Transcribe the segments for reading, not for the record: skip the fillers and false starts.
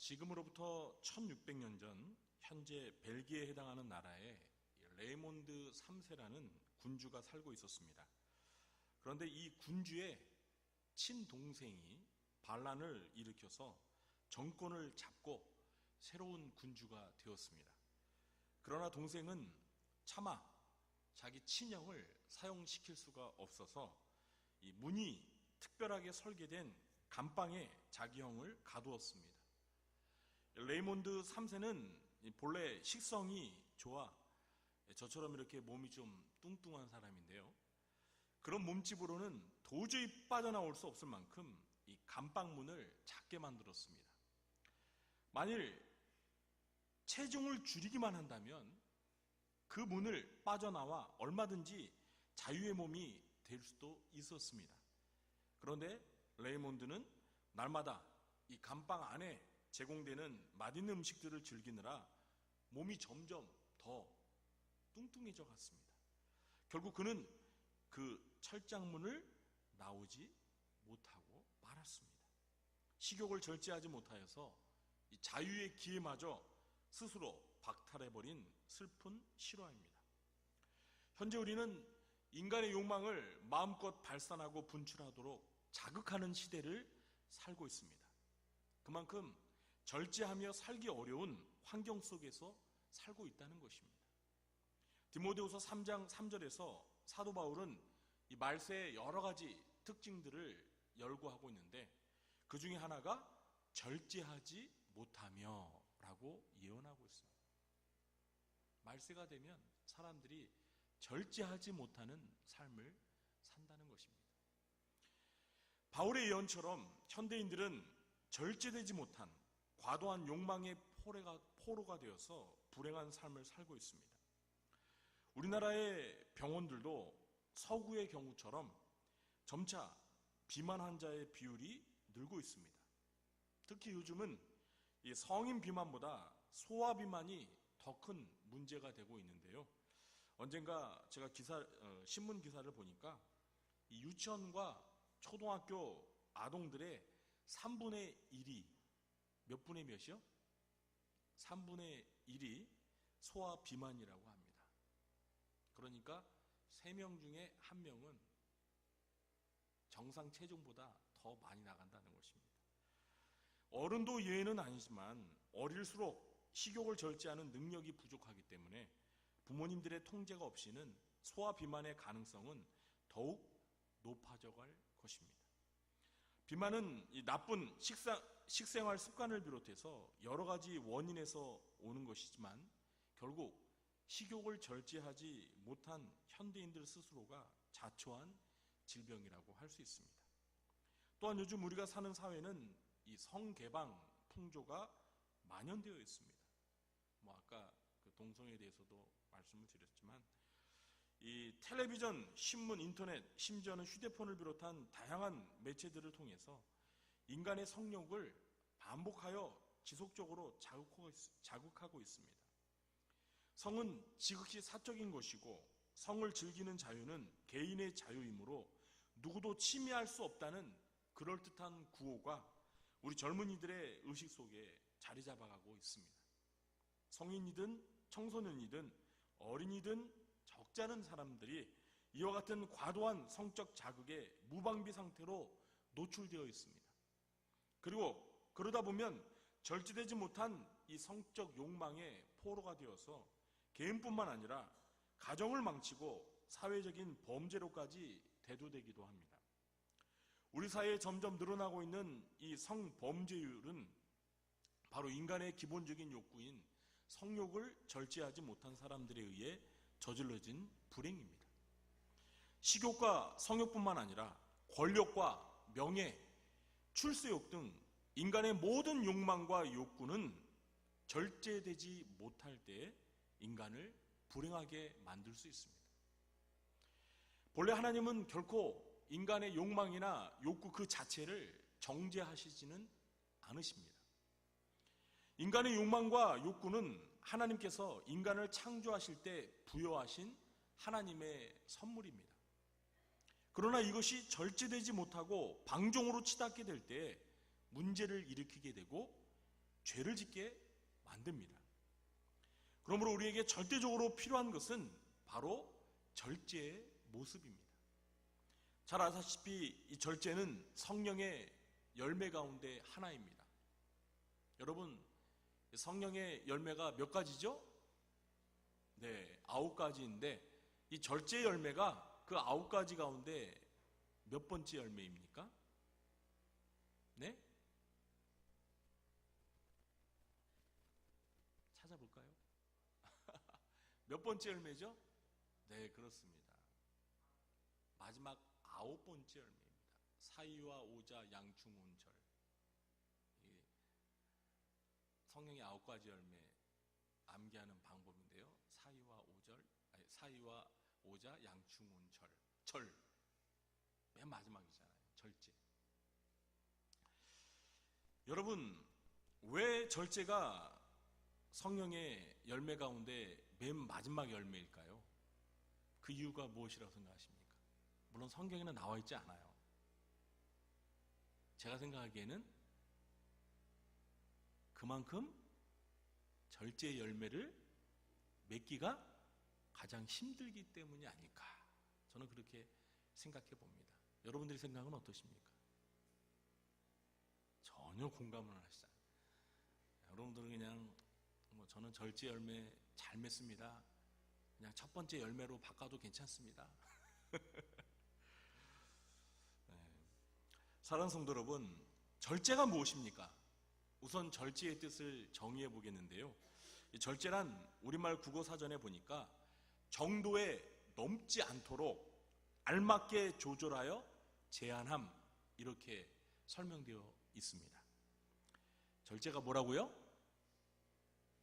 지금으로부터 1600년 전 현재 벨기에에 해당하는 나라에 레이몬드 3세라는 군주가 살고 있었습니다. 그런데 이 군주의 친동생이 반란을 일으켜서 정권을 잡고 새로운 군주가 되었습니다. 그러나 동생은 차마 자기 친형을 사용시킬 수가 없어서 이 문이 특별하게 설계된 감방에 자기 형을 가두었습니다. 레이몬드 3세는 본래 식성이 좋아 저처럼 이렇게 몸이 좀 뚱뚱한 사람인데요. 그런 몸집으로는 도저히 빠져나올 수 없을 만큼 이 감방문을 작게 만들었습니다. 만일 체중을 줄이기만 한다면 그 문을 빠져나와 얼마든지 자유의 몸이 될 수도 있었습니다. 그런데 레이몬드는 날마다 이 감방 안에 제공되는 맛있는 음식들을 즐기느라 몸이 점점 더 뚱뚱해져 갔습니다. 결국 그는 그 철장문을 나오지 못하고 말았습니다. 식욕을 절제하지 못하여서 이 자유의 기회마저 스스로 박탈해버린 슬픈 실화입니다. 현재 우리는 인간의 욕망을 마음껏 발산하고 분출하도록 자극하는 시대를 살고 있습니다. 그만큼 절제하며 살기 어려운 환경 속에서 살고 있다는 것입니다. 디모데후서 3장 3절에서 사도 바울은 이 말세의 여러 가지 특징들을 열거하고 있는데 그 중에 하나가 절제하지 못하며 라고 예언하고 있습니다. 말세가 되면 사람들이 절제하지 못하는 삶을 산다는 것입니다. 바울의 예언처럼 현대인들은 절제되지 못한 과도한 욕망의 포로가 되어서 불행한 삶을 살고 있습니다. 우리나라의 병원들도 서구의 경우처럼 점차 비만 환자의 비율이 늘고 있습니다. 특히 요즘은 이 성인 비만보다 소아 비만이 더 큰 문제가 되고 있는데요. 언젠가 제가 신문 기사를 보니까 이 유치원과 초등학교 아동들의 3분의 1이 몇 분의 몇이요? 3분의 1이 소아 비만이라고 합니다. 그러니까 3명 중에 1명은 정상 체중보다 더 많이 나간다는 것입니다. 어른도 예외는 아니지만 어릴수록 식욕을 절제하는 능력이 부족하기 때문에 부모님들의 통제가 없이는 소아 비만의 가능성은 더욱 높아져갈 것입니다. 비만은 이 나쁜 식생활 습관을 비롯해서 여러 가지 원인에서 오는 것이지만 결국 식욕을 절제하지 못한 현대인들 스스로가 자초한 질병이라고 할 수 있습니다. 또한 요즘 우리가 사는 사회는 이 성개방 풍조가 만연되어 있습니다. 아까 그 동성애에 대해서도 말씀을 드렸지만 이 텔레비전, 신문, 인터넷, 심지어는 휴대폰을 비롯한 다양한 매체들을 통해서 인간의 성욕을 반복하여 지속적으로 자극하고 있습니다. 성은 지극히 사적인 것이고 성을 즐기는 자유는 개인의 자유이므로 누구도 침해할 수 없다는 그럴듯한 구호가 우리 젊은이들의 의식 속에 자리 잡아가고 있습니다. 성인이든 청소년이든 어린이든 적지 않은 사람들이 이와 같은 과도한 성적 자극에 무방비 상태로 노출되어 있습니다. 그리고 그러다 보면 절제되지 못한 이 성적 욕망의 포로가 되어서 개인뿐만 아니라 가정을 망치고 사회적인 범죄로까지 대두되기도 합니다. 우리 사회에 점점 늘어나고 있는 이 성범죄율은 바로 인간의 기본적인 욕구인 성욕을 절제하지 못한 사람들에 의해 저질러진 불행입니다. 식욕과 성욕뿐만 아니라 권력과 명예, 출세욕 등 인간의 모든 욕망과 욕구는 절제되지 못할 때 인간을 불행하게 만들 수 있습니다. 본래 하나님은 결코 인간의 욕망이나 욕구 그 자체를 정죄하시지는 않으십니다. 인간의 욕망과 욕구는 하나님께서 인간을 창조하실 때 부여하신 하나님의 선물입니다. 그러나 이것이 절제되지 못하고 방종으로 치닫게 될 때 문제를 일으키게 되고 죄를 짓게 만듭니다. 그러므로 우리에게 절대적으로 필요한 것은 바로 절제의 모습입니다. 잘 아시다시피 이 절제는 성령의 열매 가운데 하나입니다. 여러분, 성령의 열매가 몇 가지죠? 네, 9가지인데 이 절제 열매가 그 9가지 가운데 몇 번째 열매입니까? 네? 찾아볼까요? 몇 번째 열매죠? 네, 그렇습니다. 마지막 9번째 열매입니다. 사이와 오자 양충온절. 성령의 9가지 열매 암기하는 방법인데요. 사이와 오자 양충온절. 절. 맨 마지막이잖아요. 절제. 여러분, 왜 절제가 성령의 열매 가운데 맨 마지막 열매일까요? 그 이유가 무엇이라고 생각하십니까? 물론 성경에는 나와 있지 않아요. 제가 생각하기에는 그만큼 절제의 열매를 맺기가 가장 힘들기 때문이 아닐까, 저는 그렇게 생각해 봅니다. 여러분들의 생각은 어떠십니까? 전혀 공감을 안 하시잖아요. 여러분들은 그냥 저는 절제 열매 잘 맺습니다, 그냥 첫 번째 열매로 바꿔도 괜찮습니다. 네. 사랑하는 성도 여러분, 절제가 무엇입니까? 우선 절제의 뜻을 정의해 보겠는데요. 이 절제란 우리말 국어사전에 보니까 정도에 넘지 않도록 알맞게 조절하여 제한함, 이렇게 설명되어 있습니다. 절제가 뭐라고요?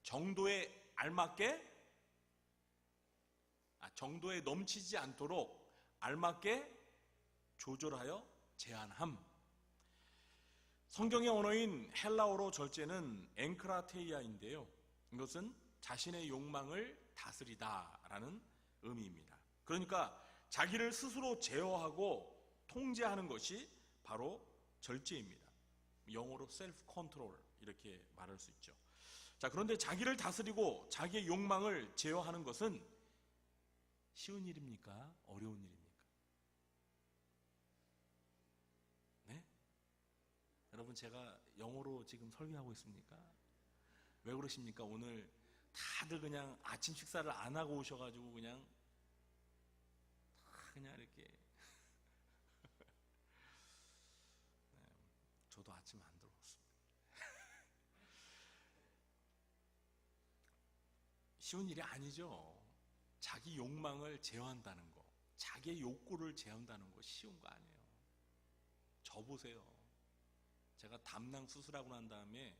정도에 알맞게, 정도에 넘치지 않도록 알맞게 조절하여 제한함. 성경의 언어인 헬라어로 절제는 엥크라테이아인데요. 이것은 자신의 욕망을 다스리다라는 의미입니다. 그러니까 자기를 스스로 제어하고 통제하는 것이 바로 절제입니다. 영어로 셀프 컨트롤, 이렇게 말할 수 있죠. 자, 그런데 자기를 다스리고 자기의 욕망을 제어하는 것은 쉬운 일입니까? 어려운 일입니까? 네? 여러분, 제가 영어로 지금 설교하고 있습니까? 왜 그러십니까? 오늘 다들 그냥 아침 식사를 안 하고 오셔가지고 그냥 이렇게 네, 저도 아침 안 들어왔습니다. 쉬운 일이 아니죠. 자기 욕망을 제어한다는 거, 자기의 욕구를 제어한다는 거 쉬운 거 아니에요. 저 보세요. 제가 담낭 수술하고 난 다음에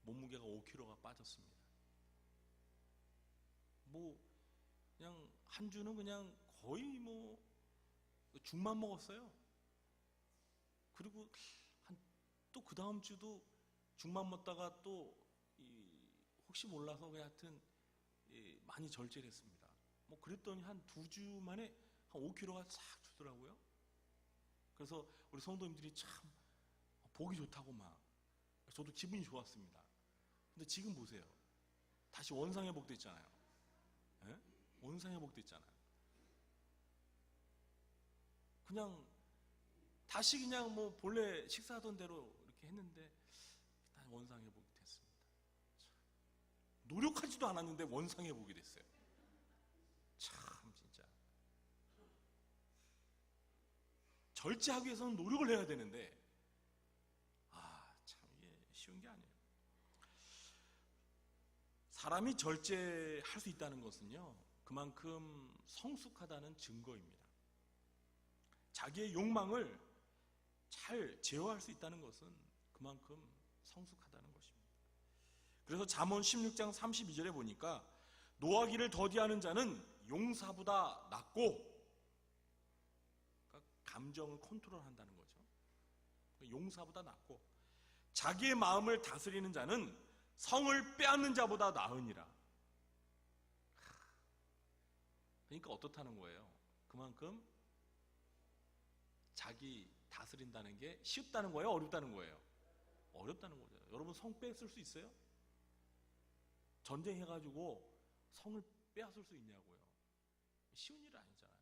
몸무게가 5kg가 빠졌습니다. 그냥 한 주는 그냥 거의 죽만 먹었어요. 그리고 또 그 다음 주도 죽만 먹다가 또 혹시 몰라서 하여튼 많이 절제를 했습니다. 그랬더니 한 2주 만에 한 5kg가 싹 주더라고요. 그래서 우리 성도님들이 참 보기 좋다고 저도 기분이 좋았습니다. 근데 지금 보세요. 다시 원상회복됐잖아요. 네? 원상회복됐잖아요. 그냥 다시 그냥 본래 식사하던 대로 이렇게 했는데 원상회복이 됐습니다. 노력하지도 않았는데 원상회복이 됐어요. 참 진짜 절제하기 위해서는 노력을 해야 되는데 참 이게 쉬운 게 아니에요. 사람이 절제할 수 있다는 것은요, 그만큼 성숙하다는 증거입니다. 자기의 욕망을 잘 제어할 수 있다는 것은 그만큼 성숙하다는 것입니다. 그래서 잠언 16장 32절에 보니까 노하기를 더디하는 자는 용사보다 낫고, 그러니까 감정을 컨트롤한다는 거죠. 용사보다 낫고, 자기의 마음을 다스리는 자는 성을 빼앗는 자보다 나으니라. 그러니까 어떻다는 거예요? 그만큼 자기 다스린다는 게 쉽다는 거예요? 어렵다는 거예요? 어렵다는 거죠. 여러분 성 뺏을 수 있어요? 전쟁해가지고 성을 빼앗을 수 있냐고요. 쉬운 일 아니잖아요.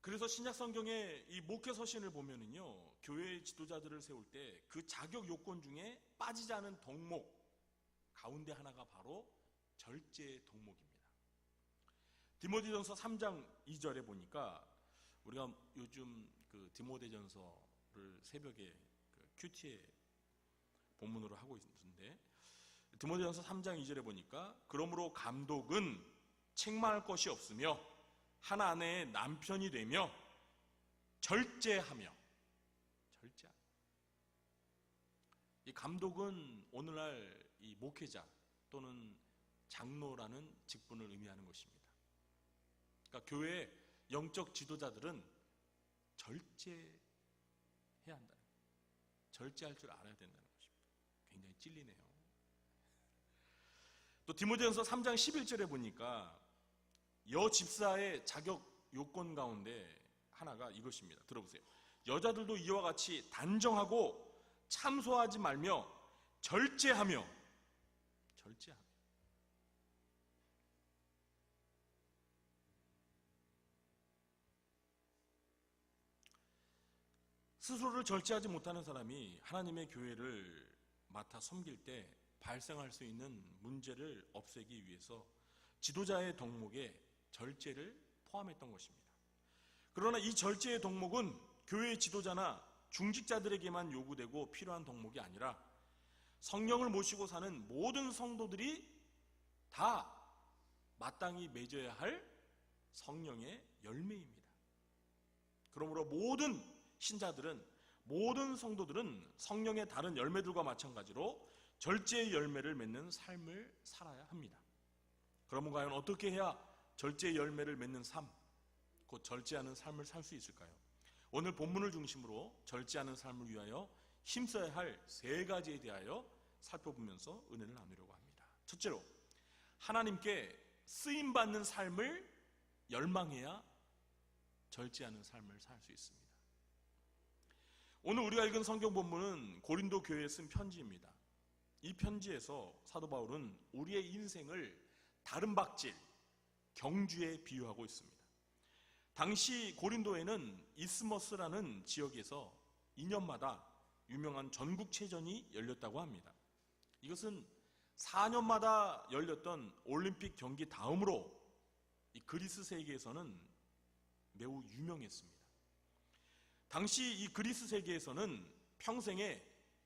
그래서 신약 성경의 이 목회 서신을 보면은요, 교회 지도자들을 세울 때 그 자격 요건 중에 빠지지 않은 덕목 가운데 하나가 바로 절제 덕목입니다. 디모데전서 3장 2절에 보니까 우리가 요즘 그 디모데전서를 새벽에 그 큐티에 본문으로 하고 있는데, 디모데전서 3장 2절에 보니까 그러므로 감독은 책망할 것이 없으며 한 아내의 남편이 되며 절제하며. 이 감독은 오늘날 이 목회자 또는 장로라는 직분을 의미하는 것입니다. 그러니까 교회의 영적 지도자들은 절제해야 한다. 절제할 줄 알아야 된다는 것입니다. 굉장히 찔리네요. 또 디모데전서 3장 11절에 보니까 여 집사의 자격 요건 가운데 하나가 이것입니다. 들어보세요. 여자들도 이와 같이 단정하고 참소하지 말며 절제하며. 스스로를 절제하지 못하는 사람이 하나님의 교회를 맡아 섬길 때 발생할 수 있는 문제를 없애기 위해서 지도자의 덕목에 절제를 포함했던 것입니다. 그러나 이 절제의 덕목은 교회의 지도자나 중직자들에게만 요구되고 필요한 덕목이 아니라 성령을 모시고 사는 모든 성도들이 다 마땅히 맺어야 할 성령의 열매입니다. 그러므로 모든 신자들은, 모든 성도들은 성령의 다른 열매들과 마찬가지로 절제의 열매를 맺는 삶을 살아야 합니다. 그러면 과연 어떻게 해야 절제의 열매를 맺는 삶, 곧 절제하는 삶을 살 수 있을까요? 오늘 본문을 중심으로 절제하는 삶을 위하여 힘써야 할 세 가지에 대하여 살펴보면서 은혜를 나누려고 합니다. 첫째로, 하나님께 쓰임받는 삶을 열망해야 절제하는 삶을 살 수 있습니다. 오늘 우리가 읽은 성경 본문은 고린도 교회에 쓴 편지입니다. 이 편지에서 사도 바울은 우리의 인생을 다름박질, 경주에 비유하고 있습니다. 당시 고린도에는 이스머스라는 지역에서 2년마다 유명한 전국체전이 열렸다고 합니다. 이것은 4년마다 열렸던 올림픽 경기 다음으로 이 그리스 세계에서는 매우 유명했습니다. 당시 이 그리스 세계에서는 평생에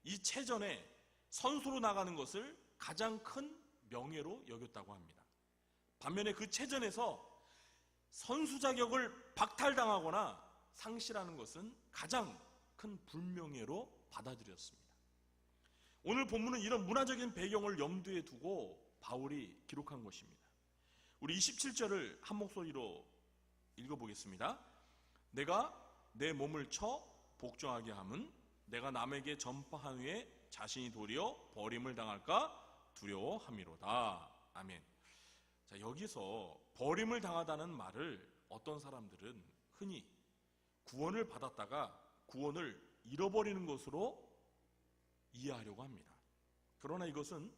이 체전에 선수로 나가는 것을 가장 큰 명예로 여겼다고 합니다. 반면에 그 체전에서 선수 자격을 박탈당하거나 상실하는 것은 가장 큰 불명예로 받아들였습니다. 오늘 본문은 이런 문화적인 배경을 염두에 두고 바울이 기록한 것입니다. 우리 27절을 한 목소리로 읽어보겠습니다. 내가 내 몸을 쳐 복종하게 함은 내가 남에게 전파한 후에 자신이 도리어 버림을 당할까 두려워함이로다. 아멘. 자, 여기서 버림을 당하다는 말을 어떤 사람들은 흔히 구원을 받았다가 구원을 잃어버리는 것으로 이해하려고 합니다. 그러나 이것은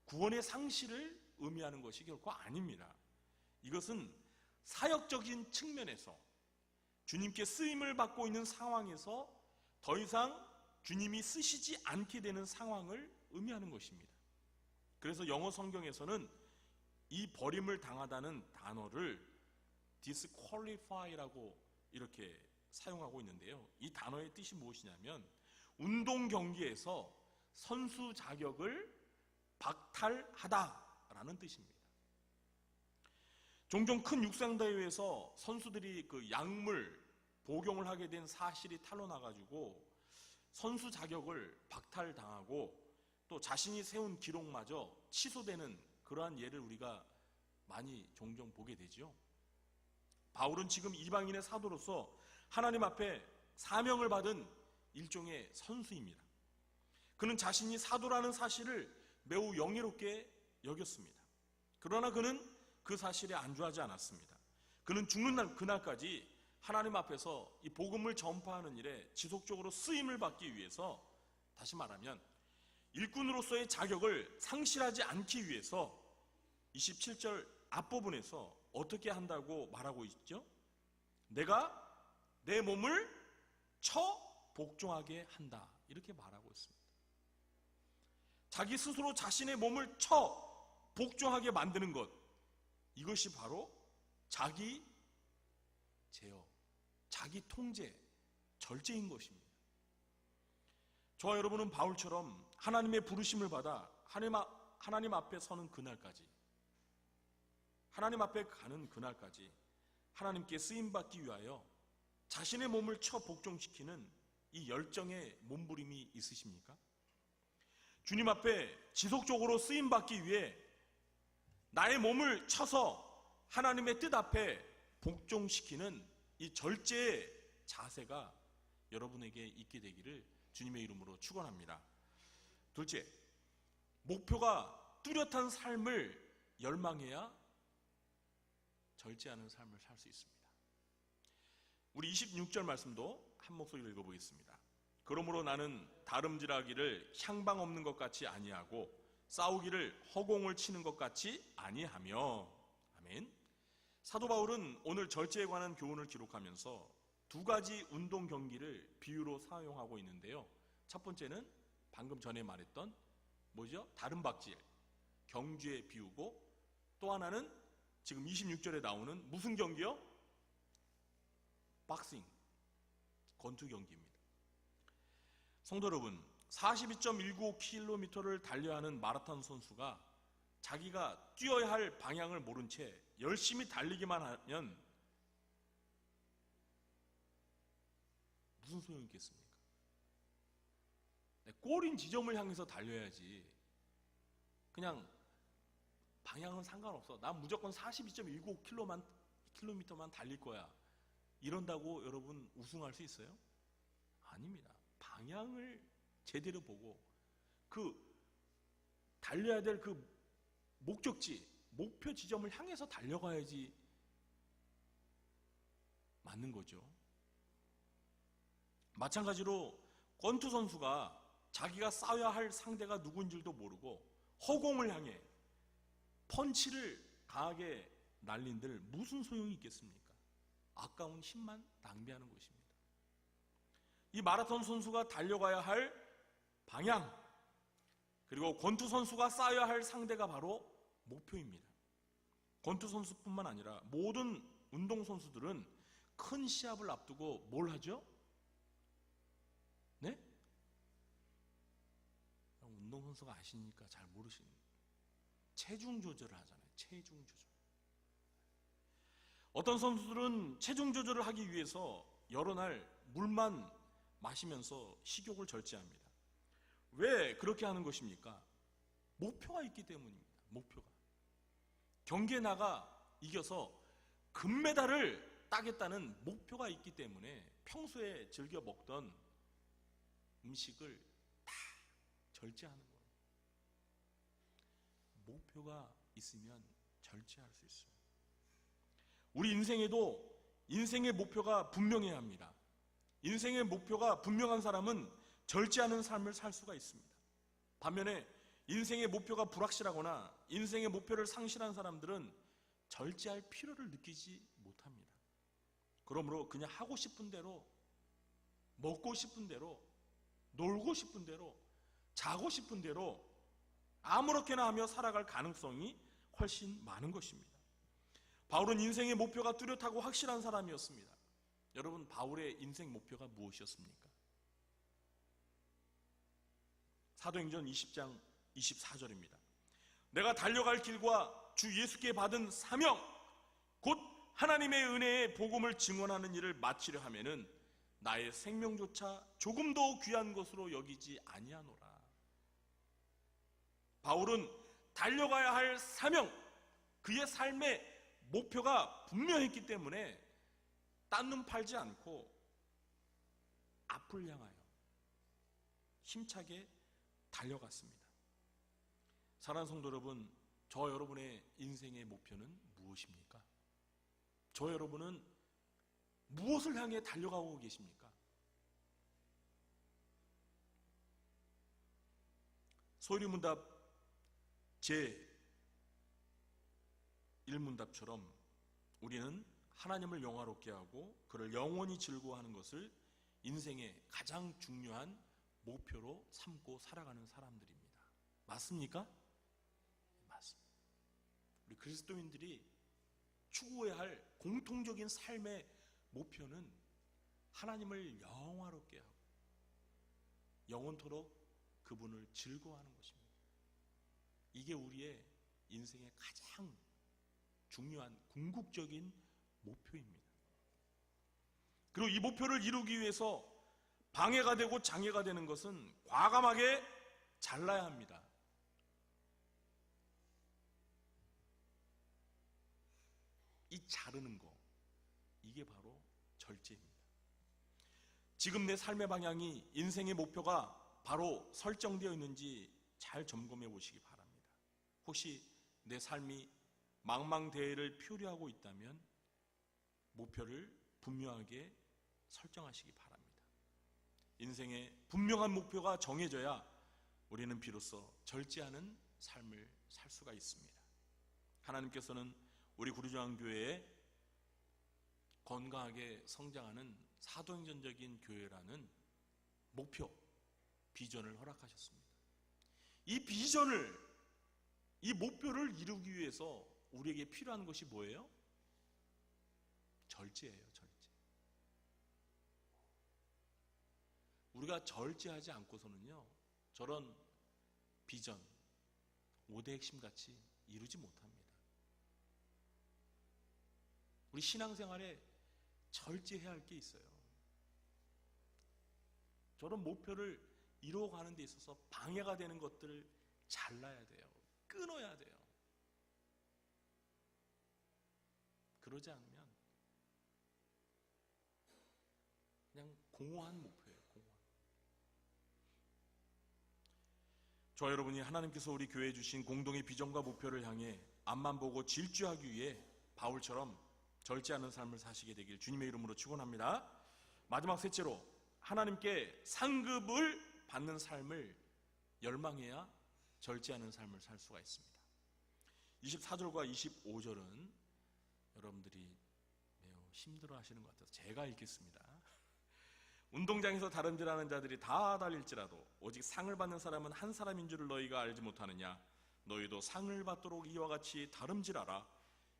구원의 상실을 의미하는 것이 결코 아닙니다. 이것은 사역적인 측면에서 주님께 쓰임을 받고 있는 상황에서 더 이상 주님이 쓰시지 않게 되는 상황을 의미하는 것입니다. 그래서 영어 성경에서는 이 버림을 당하다는 단어를 disqualify라고 이렇게 사용하고 있는데요. 이 단어의 뜻이 무엇이냐면 운동 경기에서 선수 자격을 박탈하다라는 뜻입니다. 종종 큰 육상대회에서 선수들이 그 약물 복용을 하게 된 사실이 탄로나가지고 선수 자격을 박탈당하고 또 자신이 세운 기록마저 취소되는 그러한 예를 우리가 많이 종종 보게 되죠. 바울은 지금 이방인의 사도로서 하나님 앞에 사명을 받은 일종의 선수입니다. 그는 자신이 사도라는 사실을 매우 영예롭게 여겼습니다. 그러나 그는 그 사실에 안주하지 않았습니다. 그는 죽는 날 그날까지 하나님 앞에서 이 복음을 전파하는 일에 지속적으로 쓰임을 받기 위해서, 다시 말하면 일꾼으로서의 자격을 상실하지 않기 위해서 27절 앞부분에서 어떻게 한다고 말하고 있죠? 내가 내 몸을 쳐 복종하게 한다, 이렇게 말하고 있습니다. 자기 스스로 자신의 몸을 쳐 복종하게 만드는 것, 이것이 바로 자기 제어, 자기 통제, 절제인 것입니다. 저와 여러분은 바울처럼 하나님의 부르심을 받아 하나님 앞에 서는 그날까지, 하나님 앞에 가는 그날까지 하나님께 쓰임받기 위하여 자신의 몸을 쳐 복종시키는 이 열정의 몸부림이 있으십니까? 주님 앞에 지속적으로 쓰임받기 위해 나의 몸을 쳐서 하나님의 뜻 앞에 복종시키는 이 절제의 자세가 여러분에게 있게 되기를 주님의 이름으로 축원합니다. 둘째, 목표가 뚜렷한 삶을 열망해야 절제하는 삶을 살 수 있습니다. 우리 26절 말씀도 한 목소리로 읽어보겠습니다. 그러므로 나는 다름질하기를 향방 없는 것 같이 아니하고 싸우기를 허공을 치는 것 같이 아니하며. 아멘. 사도 바울은 오늘 절제에 관한 교훈을 기록하면서 두 가지 운동 경기를 비유로 사용하고 있는데요. 첫 번째는 방금 전에 말했던 뭐죠? 다름박질, 경주의 비유고, 또 하나는 지금 26절에 나오는 무슨 경기요? 박싱, 권투 경기입니다. 성도 여러분, 42.195km를 달려야 하는 마라톤 선수가 자기가 뛰어야 할 방향을 모른 채 열심히 달리기만 하면 무슨 소용이 있겠습니까? 골인 지점을 향해서 달려야지 그냥 방향은 상관없어, 난 무조건 42.195km만 달릴 거야, 이런다고 여러분 우승할 수 있어요? 아닙니다. 방향을 제대로 보고 그 달려야 될 그 목적지, 목표 지점을 향해서 달려가야지 맞는 거죠. 마찬가지로 권투 선수가 자기가 싸워야 할 상대가 누군지도 모르고 허공을 향해 펀치를 강하게 날린들 무슨 소용이 있겠습니까? 아까운 힘만 낭비하는 것입니다. 이 마라톤 선수가 달려가야 할 방향, 그리고 권투 선수가 쌓아야 할 상대가 바로 목표입니다. 권투 선수뿐만 아니라 모든 운동 선수들은 큰 시합을 앞두고 뭘 하죠? 네? 운동 선수가 아시니까 잘 모르시는, 체중 조절을 하잖아요. 체중 조절. 어떤 선수들은 체중 조절을 하기 위해서 여러 날 물만 마시면서 식욕을 절제합니다. 왜 그렇게 하는 것입니까? 목표가 있기 때문입니다. 목표가. 경기에 나가 이겨서 금메달을 따겠다는 목표가 있기 때문에 평소에 즐겨 먹던 음식을 다 절제하는 거예요. 목표가 있으면 절제할 수 있어요. 우리 인생에도 인생의 목표가 분명해야 합니다. 인생의 목표가 분명한 사람은 절제하는 삶을 살 수가 있습니다. 반면에 인생의 목표가 불확실하거나 인생의 목표를 상실한 사람들은 절제할 필요를 느끼지 못합니다. 그러므로 그냥 하고 싶은 대로, 먹고 싶은 대로, 놀고 싶은 대로, 자고 싶은 대로 아무렇게나 하며 살아갈 가능성이 훨씬 많은 것입니다. 바울은 인생의 목표가 뚜렷하고 확실한 사람이었습니다. 여러분, 바울의 인생 목표가 무엇이었습니까? 사도행전 20장 24절입니다. 내가 달려갈 길과 주 예수께 받은 사명, 곧 하나님의 은혜의 복음을 증언하는 일을 마치려 하면은 나의 생명조차 조금도 귀한 것으로 여기지 아니하노라. 바울은 달려가야 할 사명, 그의 삶의 목표가 분명했기 때문에 딴눈 팔지 않고 앞을 향하여 힘차게 달려갔습니다. 사랑하는 성도 여러분, 저 여러분의 인생의 목표는 무엇입니까? 저 여러분은 무엇을 향해 달려가고 계십니까? 소리문답 제1문답처럼 우리는 하나님을 영화롭게 하고 그를 영원히 즐거워하는 것을 인생의 가장 중요한 목표로 삼고 살아가는 사람들입니다. 맞습니까? 맞습니다. 우리 그리스도인들이 추구해야 할 공통적인 삶의 목표는 하나님을 영화롭게 하고 영원토록 그분을 즐거워하는 것입니다. 이게 우리의 인생의 가장 중요한 궁극적인 목표입니다. 그리고 이 목표를 이루기 위해서 방해가 되고 장애가 되는 것은 과감하게 잘라야 합니다. 이 자르는 거, 이게 바로 절제입니다. 지금 내 삶의 방향이, 인생의 목표가 바로 설정되어 있는지 잘 점검해 보시기 바랍니다. 혹시 내 삶이 망망대해를 표류하고 있다면 목표를 분명하게 설정하시기 바랍니다. 인생의 분명한 목표가 정해져야 우리는 비로소 절제하는 삶을 살 수가 있습니다. 하나님께서는 우리 구리정교회에 건강하게 성장하는 사도행전적인 교회라는 목표, 비전을 허락하셨습니다. 이 비전을, 이 목표를 이루기 위해서 우리에게 필요한 것이 뭐예요? 절제예요, 절제. 우리가 절제하지 않고서는요, 저런 비전, 5대 핵심 같이 이루지 못합니다. 우리 신앙생활에 절제해야 할 게 있어요. 저런 목표를 이루어가는 데 있어서 방해가 되는 것들을 잘라야 돼요. 끊어야 돼요. 그러지 않으면 그냥 공허한 목표예요. 공허한. 저와 여러분이 하나님께서 우리 교회에 주신 공동의 비전과 목표를 향해 앞만 보고 질주하기 위해 바울처럼 절제하는 삶을 사시게 되길 주님의 이름으로 축원합니다. 마지막 셋째로, 하나님께 상급을 받는 삶을 열망해야 절제하는 삶을 살 수가 있습니다. 24절과 25절은 여러분들이 매우 힘들어 하시는 것 같아서 제가 읽겠습니다. 운동장에서 다름질하는 자들이 다 달릴지라도 오직 상을 받는 사람은 한 사람인 줄을 너희가 알지 못하느냐? 너희도 상을 받도록 이와 같이 다름질하라.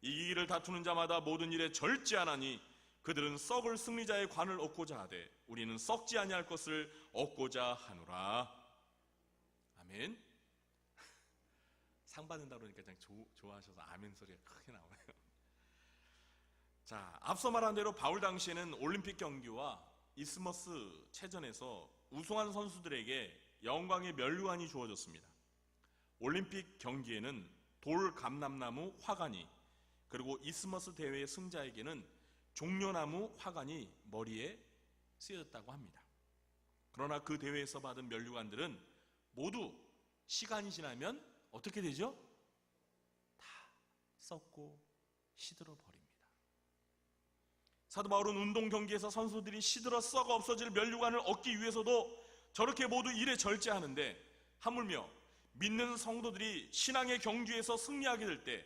이기기를 다투는 자마다 모든 일에 절제하나니 그들은 썩을 승리자의 관을 얻고자 하되 우리는 썩지 아니할 것을 얻고자 하노라. 아멘. 상 받는다 그러니까 그냥 좋아하셔서 아멘 소리가 크게 나오네요. 자, 앞서 말한 대로 바울 당시에는 올림픽 경기와 이스머스 체전에서 우승한 선수들에게 영광의 면류관이 주어졌습니다. 올림픽 경기에는 돌 감람나무 화관이, 그리고 이스머스 대회의 승자에게는 종려나무 화관이 머리에 쓰여졌다고 합니다. 그러나 그 대회에서 받은 면류관들은 모두 시간이 지나면 어떻게 되죠? 다 썩고 시들어 버립니다. 사도 바울은 운동 경기에서 선수들이 시들어 썩어 없어질 면류관을 얻기 위해서도 저렇게 모두 일에 절제하는데, 하물며 믿는 성도들이 신앙의 경주에서 승리하게 될 때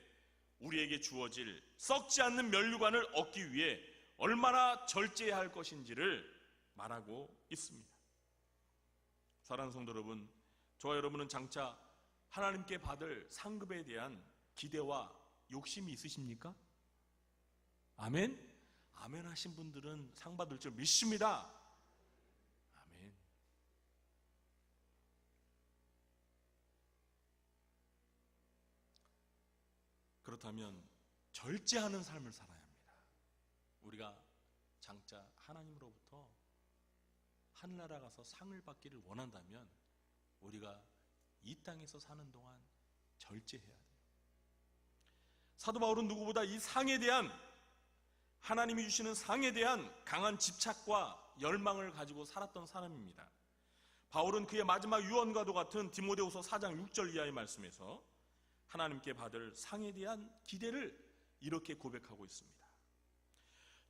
우리에게 주어질 썩지 않는 면류관을 얻기 위해 얼마나 절제해야 할 것인지를 말하고 있습니다. 사랑하는 성도 여러분, 저와 여러분은 장차 하나님께 받을 상급에 대한 기대와 욕심이 있으십니까? 아멘? 아멘 하신 분들은 상 받을 줄 믿습니다. 아멘. 그렇다면 절제하는 삶을 살아야 합니다. 우리가 장차 하나님으로부터 하늘나라 가서 상을 받기를 원한다면 우리가 이 땅에서 사는 동안 절제해야 돼요. 사도 바울은 누구보다 이 상에 대한, 하나님이 주시는 상에 대한 강한 집착과 열망을 가지고 살았던 사람입니다. 바울은 그의 마지막 유언과도 같은 디모데후서 4장 6절 이하의 말씀에서 하나님께 받을 상에 대한 기대를 이렇게 고백하고 있습니다.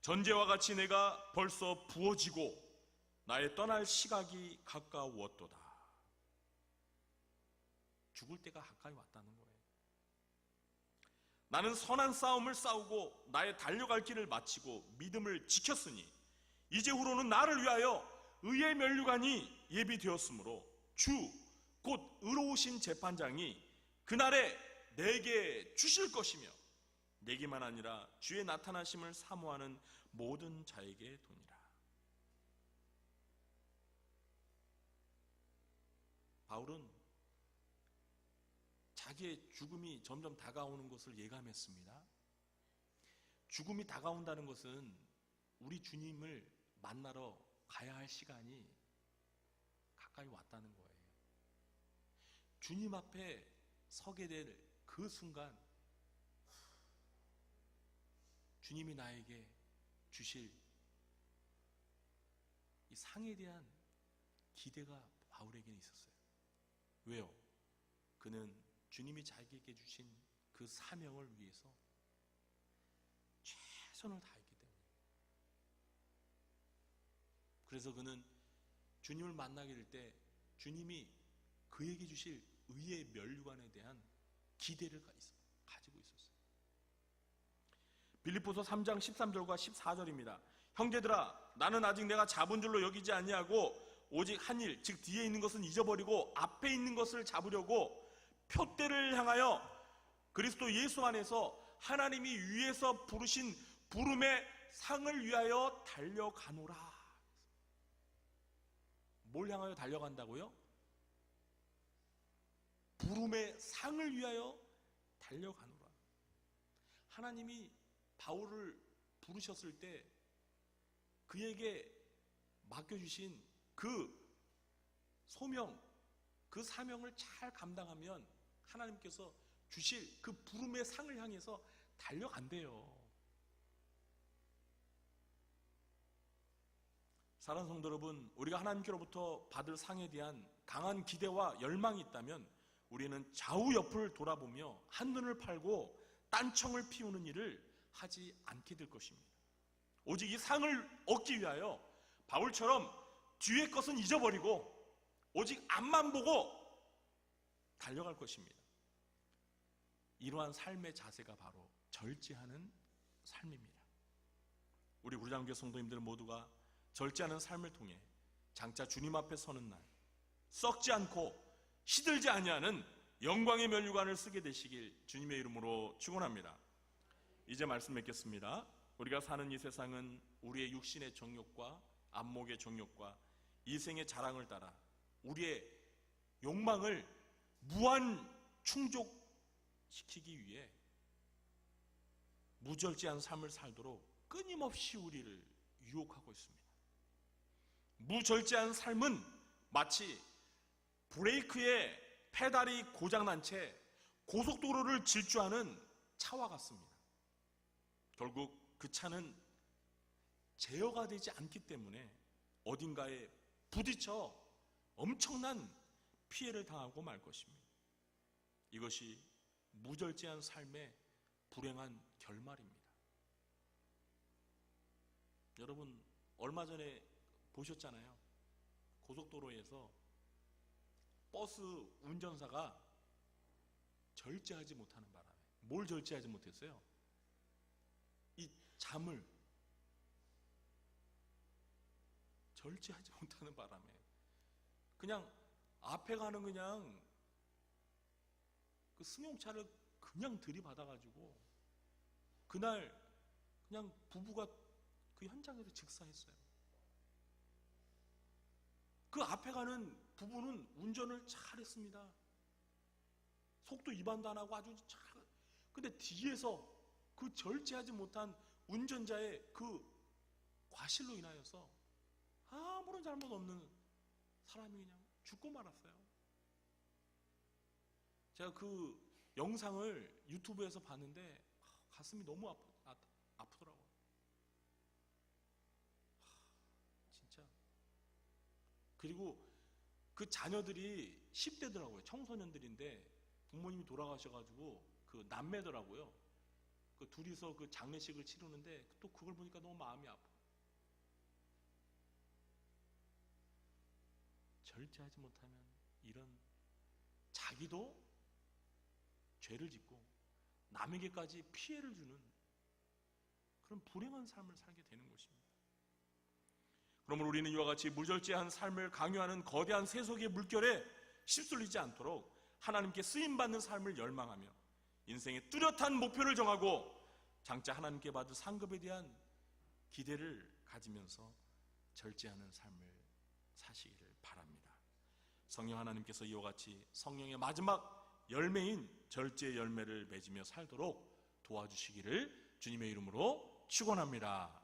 전제와 같이 내가 벌써 부어지고 나의 떠날 시각이 가까웠도다. 죽을 때가 가까이 왔다는 거예요. 나는 선한 싸움을 싸우고 나의 달려갈 길을 마치고 믿음을 지켰으니 이제후로는 나를 위하여 의의 면류관이 예비되었으므로 주 곧 의로우신 재판장이 그날에 내게 주실 것이며 내게만 아니라 주의 나타나심을 사모하는 모든 자에게 도니라. 바울은 자기의 죽음이 점점 다가오는 것을 예감했습니다. 죽음이 다가온다는 것은 우리 주님을 만나러 가야 할 시간이 가까이 왔다는 거예요. 주님 앞에 서게 될 그 순간 주님이 나에게 주실 이 상에 대한 기대가 바울에게는 있었어요. 왜요? 그는 주님이 자기에게 주신 그 사명을 위해서 최선을 다했기 때문에. 그래서 그는 주님을 만나게 될 때 주님이 그에게 주실 의의 면류관에 대한 기대를 가지고 있었어요. 빌립보서 3장 13절과 14절입니다. 형제들아, 나는 아직 내가 잡은 줄로 여기지 아니하고 오직 한 일, 즉 뒤에 있는 것은 잊어버리고 앞에 있는 것을 잡으려고 표대를 향하여 그리스도 예수 안에서 하나님이 위에서 부르신 부름의 상을 위하여 달려가노라. 뭘 향하여 달려간다고요? 부름의 상을 위하여 달려가노라. 하나님이 바울을 부르셨을 때 그에게 맡겨주신 그 소명, 그 사명을 잘 감당하면 하나님께서 주실 그 부름의 상을 향해서 달려간대요. 사랑하는 성도 여러분, 우리가 하나님께로부터 받을 상에 대한 강한 기대와 열망이 있다면 우리는 좌우 옆을 돌아보며 한눈을 팔고 딴청을 피우는 일을 하지 않게 될 것입니다. 오직 이 상을 얻기 위하여 바울처럼 뒤의 것은 잊어버리고 오직 앞만 보고 달려갈 것입니다. 이러한 삶의 자세가 바로 절제하는 삶입니다. 우리 구장교회 성도님들 모두가 절제하는 삶을 통해 장차 주님 앞에 서는 날 썩지 않고 시들지 아니하는 영광의 면류관을 쓰게 되시길 주님의 이름으로 축원합니다. 이제 말씀 맺겠습니다. 우리가 사는 이 세상은 우리의 육신의 정욕과 안목의 정욕과 이생의 자랑을 따라 우리의 욕망을 무한 충족시키기 위해 무절제한 삶을 살도록 끊임없이 우리를 유혹하고 있습니다. 무절제한 삶은 마치 브레이크에 페달이 고장난 채 고속도로를 질주하는 차와 같습니다. 결국 그 차는 제어가 되지 않기 때문에 어딘가에 부딪혀 엄청난 피해를 당하고 말 것입니다. 이것이 무절제한 삶의 불행한 결말입니다. 여러분, 얼마 전에 보셨잖아요. 고속도로에서 버스 운전사가 절제하지 못하는 바람에, 뭘 절제하지 못했어요? 이 잠을 절제하지 못하는 바람에 그냥 앞에 가는 그냥 그 승용차를 그냥 들이받아가지고 그날 그냥 부부가 그 현장에서 즉사했어요. 그 앞에 가는 부부는 운전을 잘했습니다. 속도 위반도 안 하고 아주 잘. 근데 뒤에서 그 절제하지 못한 운전자의 그 과실로 인하여서 아무런 잘못 없는 사람이 그냥 죽고 말았어요. 제가 그 영상을 유튜브에서 봤는데 가슴이 너무 아프더라고요. 진짜. 그리고 그 자녀들이 10대더라고요. 청소년들인데 부모님이 돌아가셔가지고 그 남매더라고요. 그 둘이서 그 장례식을 치르는데 또 그걸 보니까 너무 마음이 아파. 절제하지 못하면 이런 자기도 죄를 짓고 남에게까지 피해를 주는 그런 불행한 삶을 살게 되는 것입니다. 그러므로 우리는 이와 같이 무절제한 삶을 강요하는 거대한 세속의 물결에 휩쓸리지 않도록 하나님께 쓰임받는 삶을 열망하며 인생의 뚜렷한 목표를 정하고 장차 하나님께 받을 상급에 대한 기대를 가지면서 절제하는 삶을 사시기를 바랍니다. 성령 하나님께서 이와 같이 성령의 마지막 열매인 절제의 열매를 맺으며 살도록 도와주시기를 주님의 이름으로 축원합니다.